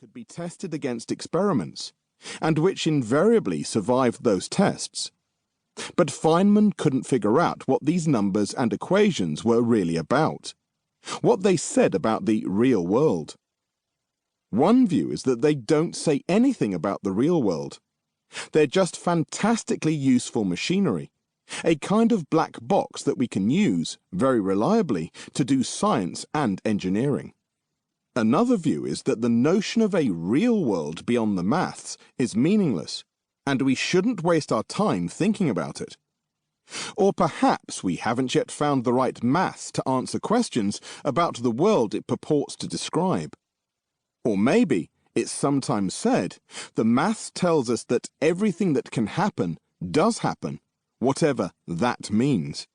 could be tested against experiments, and which invariably survived those tests. But Feynman couldn't figure out what these numbers and equations were really about, what they said about the real world. One view is that they don't say anything about the real world. They're just fantastically useful machinery, a kind of black box that we can use, very reliably, to do science and engineering. Another view is that the notion of a real world beyond the maths is meaningless, and we shouldn't waste our time thinking about it. Or perhaps we haven't yet found the right maths to answer questions about the world it purports to describe. Or maybe, it's sometimes said, the maths tells us that everything that can happen does happen, whatever that means.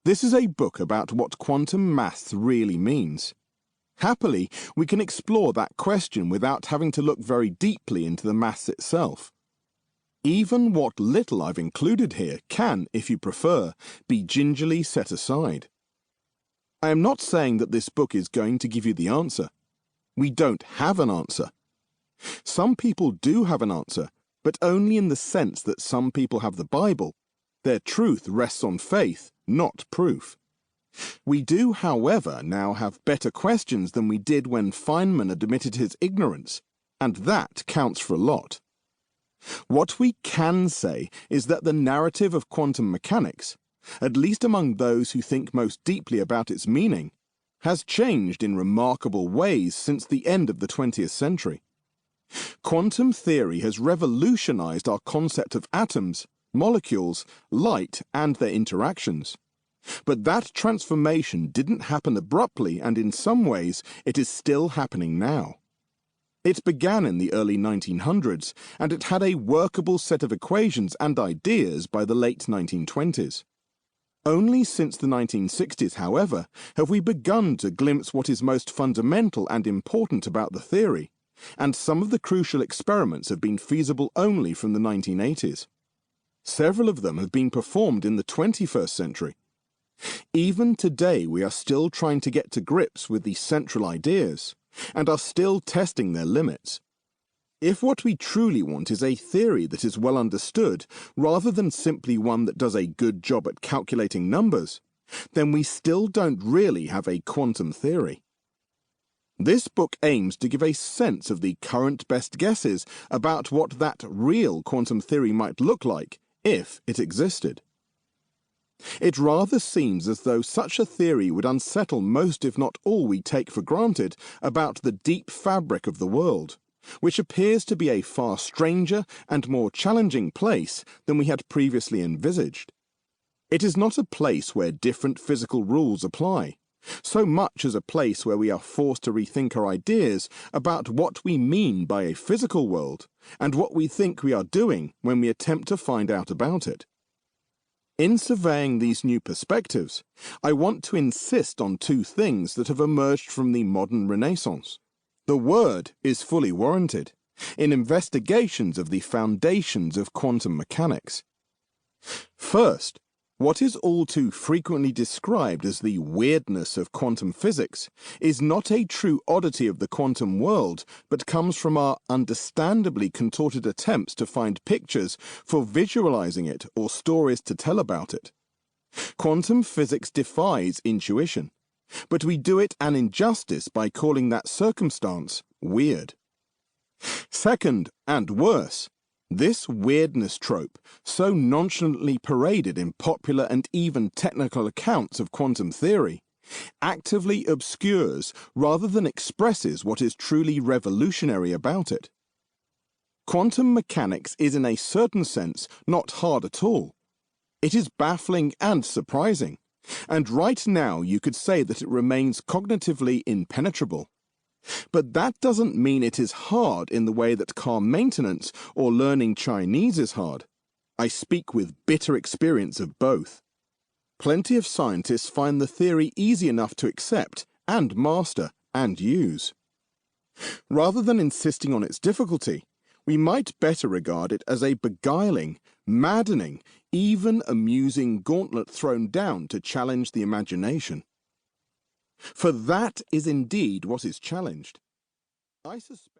This is a book about what quantum maths really means. Happily, we can explore that question without having to look very deeply into the maths itself. Even what little I've included here can, if you prefer, be gingerly set aside. I am not saying that this book is going to give you the answer. We don't have an answer. Some people do have an answer, but only in the sense that some people have the Bible. Their truth rests on faith, not proof. We do, however, now have better questions than we did when Feynman admitted his ignorance, and that counts for a lot. What we can say is that the narrative of quantum mechanics, at least among those who think most deeply about its meaning, has changed in remarkable ways since the end of the 20th century. Quantum theory has revolutionized our concept of atoms, molecules, light, and their interactions. But that transformation didn't happen abruptly, and in some ways it is still happening now. It began in the early 1900s, and it had a workable set of equations and ideas by the late 1920s. Only since the 1960s, however, have we begun to glimpse what is most fundamental and important about the theory, and some of the crucial experiments have been feasible only from the 1980s. Several of them have been performed in the 21st century. Even today we are still trying to get to grips with the central ideas, and are still testing their limits. If what we truly want is a theory that is well understood, rather than simply one that does a good job at calculating numbers, then we still don't really have a quantum theory. This book aims to give a sense of the current best guesses about what that real quantum theory might look like, if it existed. It rather seems as though such a theory would unsettle most if not all we take for granted about the deep fabric of the world, which appears to be a far stranger and more challenging place than we had previously envisaged. It is not a place where different physical rules apply, so much as a place where we are forced to rethink our ideas about what we mean by a physical world and what we think we are doing when we attempt to find out about it. In surveying these new perspectives, I want to insist on two things that have emerged from the modern Renaissance. The word is fully warranted in investigations of the foundations of quantum mechanics. First, what is all too frequently described as the weirdness of quantum physics is not a true oddity of the quantum world, but comes from our understandably contorted attempts to find pictures for visualizing it or stories to tell about it. Quantum physics defies intuition, but we do it an injustice by calling that circumstance weird. Second, and worse, this weirdness trope, so nonchalantly paraded in popular and even technical accounts of quantum theory, actively obscures rather than expresses what is truly revolutionary about it. Quantum mechanics is in a certain sense not hard at all. It is baffling and surprising, and right now you could say that it remains cognitively impenetrable. But that doesn't mean it is hard in the way that car maintenance or learning Chinese is hard. I speak with bitter experience of both. Plenty of scientists find the theory easy enough to accept and master and use. Rather than insisting on its difficulty, we might better regard it as a beguiling, maddening, even amusing gauntlet thrown down to challenge the imagination. For that is indeed what is challenged. I suspect